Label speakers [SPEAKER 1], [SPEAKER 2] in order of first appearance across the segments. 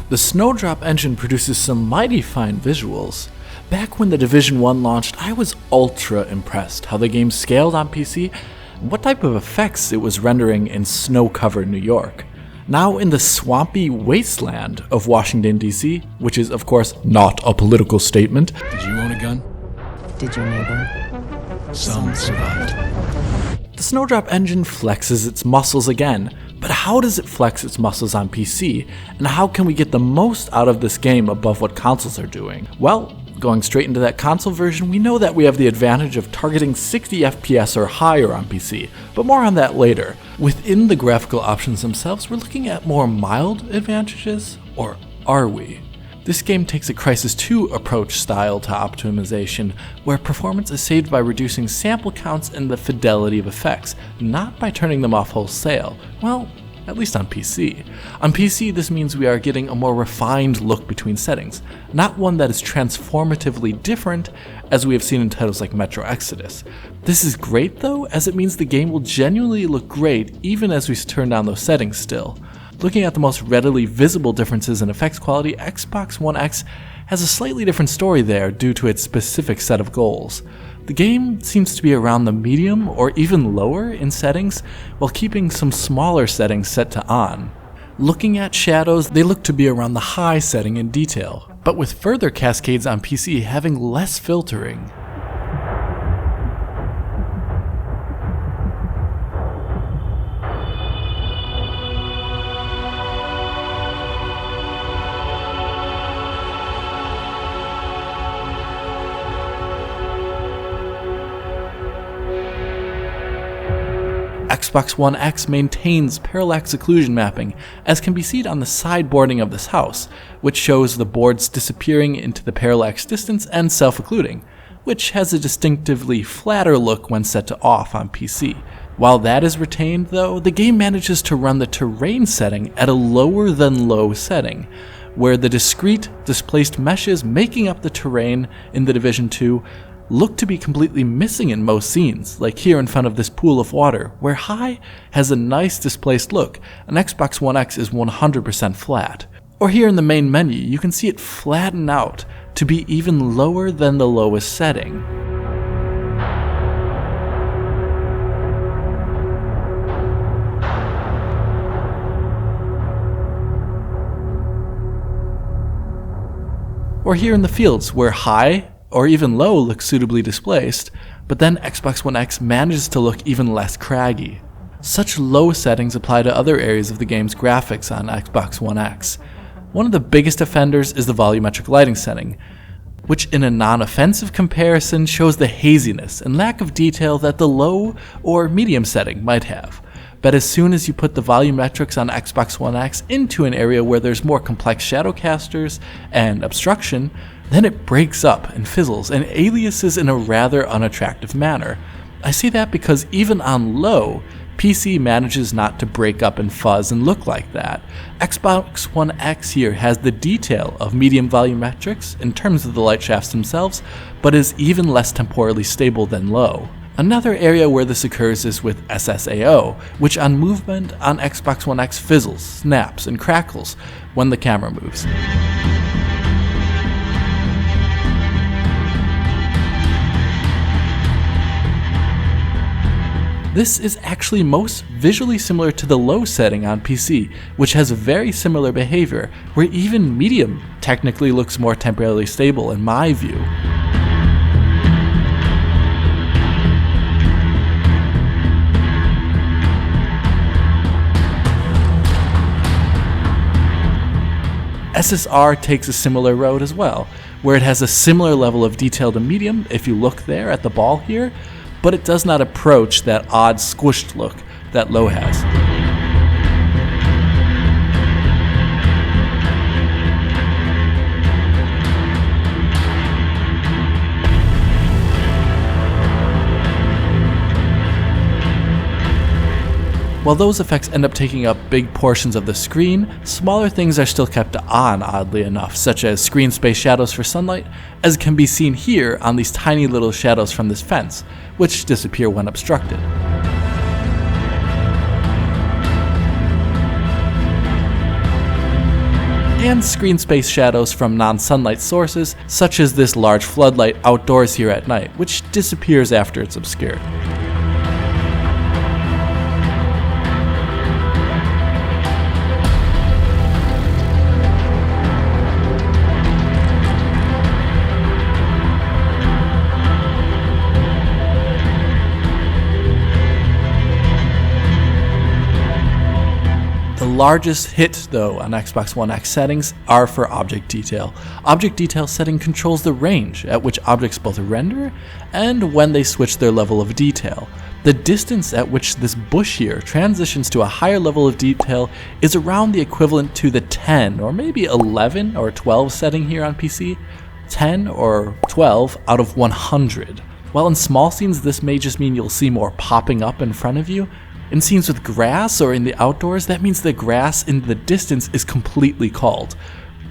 [SPEAKER 1] The Snowdrop engine produces some mighty fine visuals. Back when the Division 1 launched, I was ultra impressed how the game scaled on PC and what type of effects it was rendering in snow-covered New York. Now in the swampy wasteland of Washington, D.C., which is of course not a political statement.
[SPEAKER 2] Did you own a gun?
[SPEAKER 3] Did your neighbor?
[SPEAKER 2] Some survived.
[SPEAKER 1] The Snowdrop engine flexes its muscles again, but how does it flex its muscles on PC, and how can we get the most out of this game above what consoles are doing? Well, going straight into that console version, we know that we have the advantage of targeting 60 FPS or higher on PC, but more on that later. Within the graphical options themselves, we're looking at more mild advantages, or are we? This game takes a Crysis 2 approach style to optimization, where performance is saved by reducing sample counts and the fidelity of effects, not by turning them off wholesale. Well, at least on PC. On PC, this means we are getting a more refined look between settings, not one that is transformatively different as we have seen in titles like Metro Exodus. This is great though, as it means the game will genuinely look great even as we turn down those settings still. Looking at the most readily visible differences in effects quality, Xbox One X has a slightly different story there due to its specific set of goals. The game seems to be around the medium or even lower in settings, while keeping some smaller settings set to on. Looking at shadows, they look to be around the high setting in detail, but with further cascades on PC having less filtering. Xbox One X maintains parallax occlusion mapping, as can be seen on the sideboarding of this house, which shows the boards disappearing into the parallax distance and self-occluding, which has a distinctively flatter look when set to off on PC. While that is retained though, the game manages to run the terrain setting at a lower than low setting, where the discrete displaced meshes making up the terrain in the Division 2 look to be completely missing in most scenes, like here in front of this pool of water, where high has a nice displaced look, and Xbox One X is 100% flat. Or here in the main menu, you can see it flatten out to be even lower than the lowest setting. Or here in the fields, where high or even low looks suitably displaced, but then Xbox One X manages to look even less craggy. Such low settings apply to other areas of the game's graphics on Xbox One X. One of the biggest offenders is the volumetric lighting setting, which in a non-offensive comparison shows the haziness and lack of detail that the low or medium setting might have. But as soon as you put the volumetrics on Xbox One X into an area where there's more complex shadow casters and obstruction, then it breaks up and fizzles and aliases in a rather unattractive manner. I see that because even on low, PC manages not to break up and fuzz and look like that. Xbox One X here has the detail of medium volumetrics in terms of the light shafts themselves, but is even less temporally stable than low. Another area where this occurs is with SSAO, which on movement on Xbox One X fizzles, snaps, and crackles when the camera moves. This is actually most visually similar to the low setting on PC, which has a very similar behavior, where even medium technically looks more temporarily stable in my view. SSR takes a similar road as well, where it has a similar level of detail to medium if you look there at the ball here, but it does not approach that odd squished look that low has. While those effects end up taking up big portions of the screen, smaller things are still kept on oddly enough, such as screen space shadows for sunlight, as can be seen here on these tiny little shadows from this fence, which disappear when obstructed. and screen space shadows from non-sunlight sources, such as this large floodlight outdoors here at night, which disappears after it's obscured. The largest hit, though, on Xbox One X settings are for object detail. Object detail setting controls the range at which objects both render and when they switch their level of detail. The distance at which this bush here transitions to a higher level of detail is around the equivalent to the 10 or maybe 11 or 12 setting here on PC. 10 or 12 out of 100. While in small scenes this may just mean you'll see more popping up in front of you, in scenes with grass or in the outdoors, that means the grass in the distance is completely culled.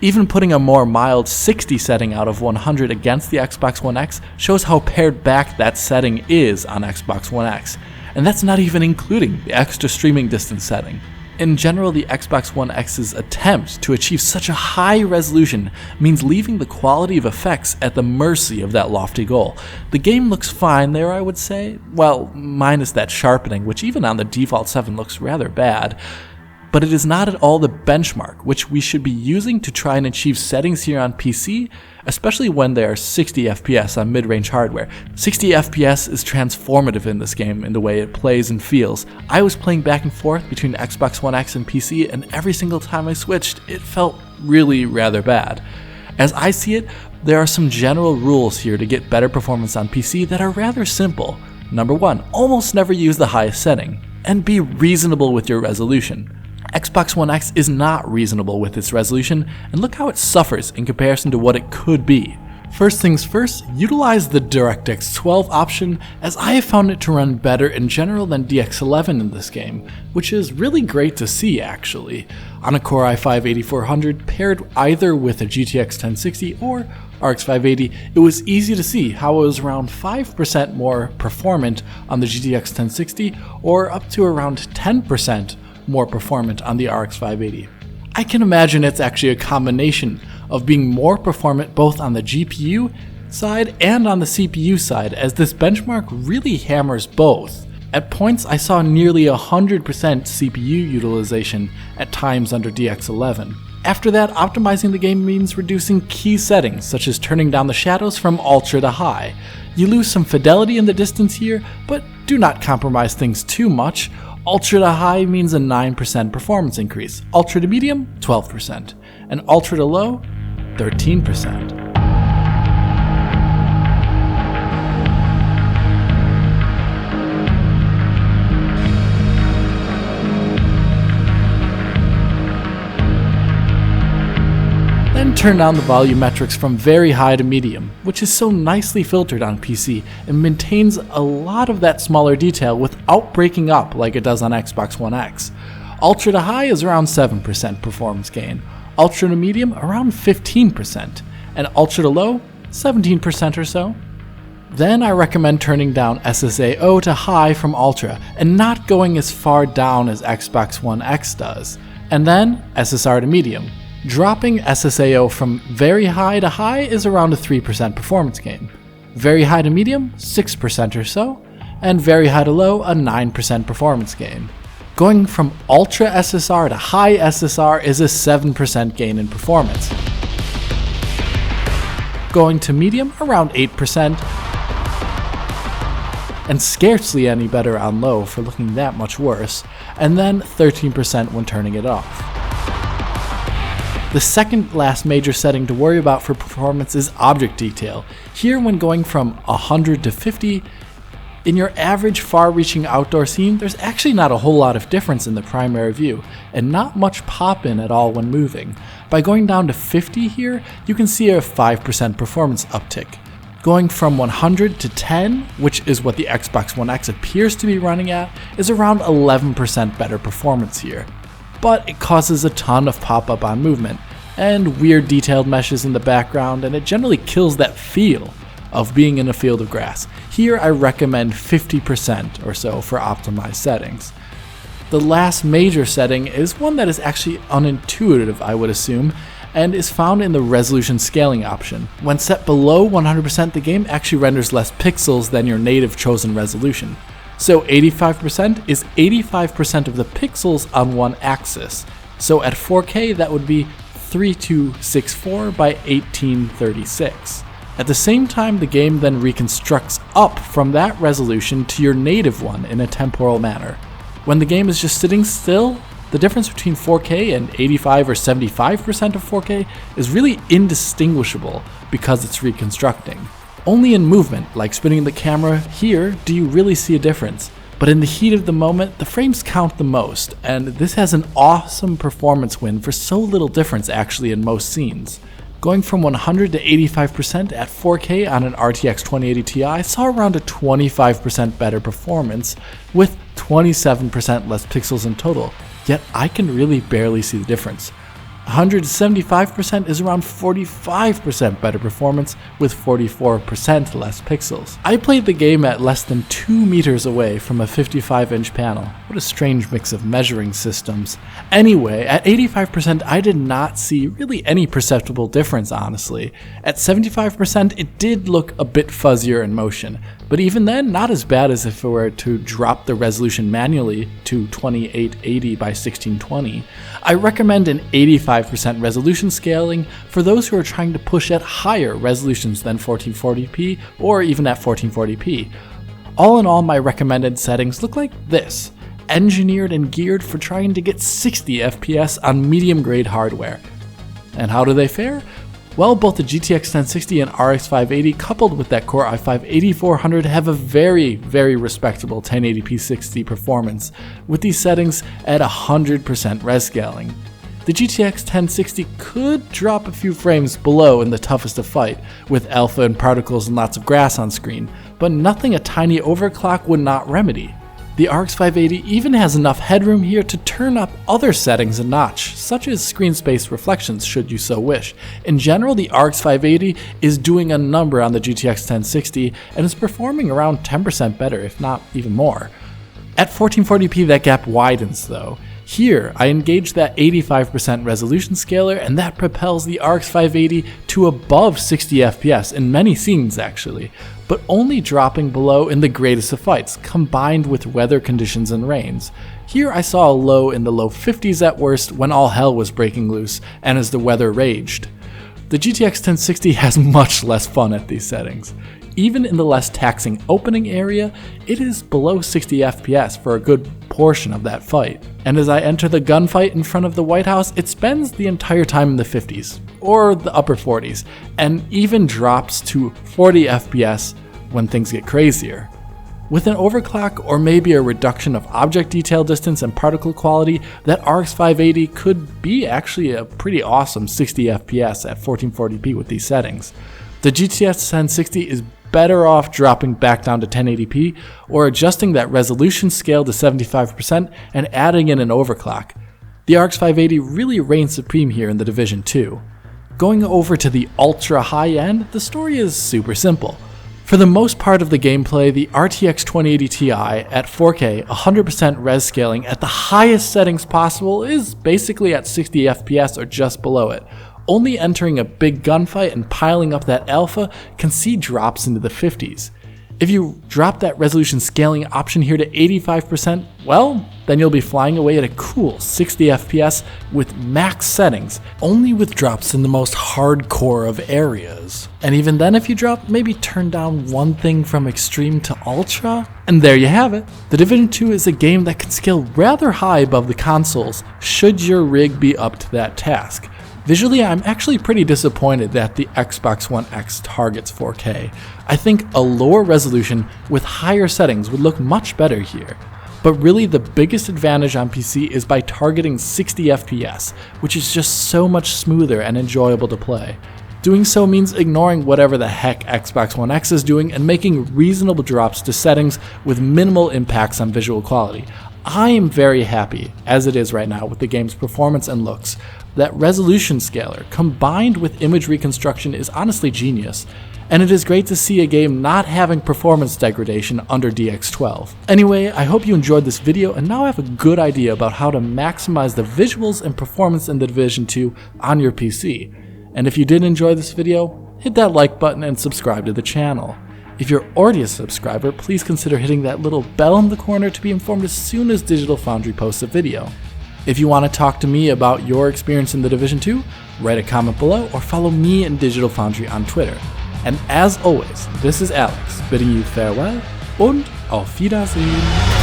[SPEAKER 1] Even putting a more mild 60 setting out of 100 against the Xbox One X shows how pared back that setting is on Xbox One X, and that's not even including the extra streaming distance setting. In general, the Xbox One X's attempt to achieve such a high resolution means leaving the quality of effects at the mercy of that lofty goal. The game looks fine there, I would say, well, minus that sharpening, which even on the default 7 looks rather bad. But it is not at all the benchmark which we should be using to try and achieve settings here on PC, especially when they are 60 FPS on mid-range hardware. 60 FPS is transformative in this game in the way it plays and feels. I was playing back and forth between Xbox One X and PC, and every single time I switched, it felt really rather bad. As I see it, there are some general rules here to get better performance on PC that are rather simple. Number 1, almost never use the highest setting, and be reasonable with your resolution. Xbox One X is not reasonable with its resolution, and look how it suffers in comparison to what it could be. First things first, utilize the DirectX 12 option, as I have found it to run better in general than DX11 in this game, which is really great to see actually. On a Core i5-8400 paired either with a GTX 1060 or RX 580, it was easy to see how it was around 5% more performant on the GTX 1060 or up to around 10% more performant on the RX 580. I can imagine it's actually a combination of being more performant both on the GPU side and on the CPU side, as this benchmark really hammers both. At points I saw nearly 100% CPU utilization at times under DX11. After that, optimizing the game means reducing key settings such as turning down the shadows from ultra to high. You lose some fidelity in the distance here, but do not compromise things too much. Ultra to high means a 9% performance increase, ultra to medium, 12%, and ultra to low, 13%. Then turn down the volumetrics from very high to medium, which is so nicely filtered on PC and maintains a lot of that smaller detail without breaking up like it does on Xbox One X. Ultra to high is around 7% performance gain, ultra to medium around 15%, and ultra to low 17% or so. Then I recommend turning down SSAO to high from ultra and not going as far down as Xbox One X does, and then SSR to medium. Dropping SSAO from very high to high is around a 3% performance gain. Very high to medium, 6% or so, and very high to low, a 9% performance gain. Going from ultra SSR to high SSR is a 7% gain in performance. Going to medium, around 8%, and scarcely any better on low for looking that much worse, and then 13% when turning it off. The second last major setting to worry about for performance is object detail. Here, when going from 100 to 50, in your average far-reaching outdoor scene, there's actually not a whole lot of difference in the primary view, and not much pop-in at all when moving. By going down to 50 here, you can see a 5% performance uptick. Going from 100 to 10, which is what the Xbox One X appears to be running at, is around 11% better performance here. But it causes a ton of pop-up on movement, and weird detailed meshes in the background, and it generally kills that feel of being in a field of grass. Here I recommend 50% or so for optimized settings. The last major setting is one that is actually unintuitive, I would assume, and is found in the resolution scaling option. When set below 100%, the game actually renders less pixels than your native chosen resolution. So 85% is 85% of the pixels on one axis. So at 4K, that would be 3264 by 1836. At the same time, the game then reconstructs up from that resolution to your native one in a temporal manner. When the game is just sitting still, the difference between 4K and 85 or 75% of 4K is really indistinguishable because it's reconstructing. Only in movement, like spinning the camera here, do you really see a difference. But in the heat of the moment, the frames count the most, and this has an awesome performance win for so little difference actually in most scenes. Going from 100 to 85% at 4K on an RTX 2080 Ti saw around a 25% better performance with 27% less pixels in total, yet I can really barely see the difference. 175% is around 45% better performance with 44% less pixels. I played the game at less than 2 meters away from a 55-inch panel. What a strange mix of measuring systems. Anyway, at 85% I did not see really any perceptible difference, honestly. At 75% it did look a bit fuzzier in motion, but even then not as bad as if it were to drop the resolution manually to 2880 by 1620. I recommend an 85% resolution scaling for those who are trying to push at higher resolutions than 1440p or even at 1440p. All in all, my recommended settings look like this, engineered and geared for trying to get 60 FPS on medium grade hardware. And how do they fare? Well, both the GTX 1060 and RX 580 coupled with that Core i5-8400 have a very, very respectable 1080p 60 performance, with these settings at 100% res scaling. The GTX 1060 could drop a few frames below in the toughest of fight, with alpha and particles and lots of grass on screen, but nothing a tiny overclock would not remedy. The RX 580 even has enough headroom here to turn up other settings a notch, such as screen space reflections should you so wish. In general, the RX 580 is doing a number on the GTX 1060 and is performing around 10% better, if not even more. At 1440p that gap widens though. Here, I engage that 85% resolution scaler and that propels the RX 580 to above 60 FPS in many scenes actually, but only dropping below in the greatest of fights, combined with weather conditions and rains. Here I saw a low in the low 50s at worst when all hell was breaking loose and as the weather raged. The GTX 1060 has much less fun at these settings. Even in the less taxing opening area, it is below 60 FPS for a good portion of that fight. And as I enter the gunfight in front of the White House, it spends the entire time in the 50s, or the upper 40s, and even drops to 40 FPS when things get crazier. With an overclock or maybe a reduction of object detail distance and particle quality, that RX 580 could be actually a pretty awesome 60 FPS at 1440p with these settings. The GTX 1060 is better off dropping back down to 1080p or adjusting that resolution scale to 75% and adding in an overclock. The RX 580 really reigns supreme here in the Division 2. Going over to the ultra high end, the story is super simple. For the most part of the gameplay, the RTX 2080 Ti at 4K 100% res scaling at the highest settings possible is basically at 60 FPS or just below it. Only entering a big gunfight and piling up that alpha can see drops into the 50s. If you drop that resolution scaling option here to 85%, well, then you'll be flying away at a cool 60 FPS with max settings, only with drops in the most hardcore of areas. And even then, if you drop, maybe turn down one thing from extreme to ultra, and there you have it. The Division 2 is a game that can scale rather high above the consoles, should your rig be up to that task. Visually, I'm actually pretty disappointed that the Xbox One X targets 4K. I think a lower resolution with higher settings would look much better here. But really the biggest advantage on PC is by targeting 60 FPS, which is just so much smoother and enjoyable to play. Doing so means ignoring whatever the heck Xbox One X is doing and making reasonable drops to settings with minimal impacts on visual quality. I am very happy, as it is right now, with the game's performance and looks. That resolution scaler, combined with image reconstruction, is honestly genius. and it is great to see a game not having performance degradation under DX12. Anyway, I hope you enjoyed this video and now have a good idea about how to maximize the visuals and performance in The Division 2 on your PC. And if you did enjoy this video, hit that like button and subscribe to the channel. If you're already a subscriber, please consider hitting that little bell in the corner to be informed as soon as Digital Foundry posts a video. If you want to talk to me about your experience in The Division 2, write a comment below or follow me and Digital Foundry on Twitter. And as always, this is Alex bidding you farewell und auf Wiedersehen.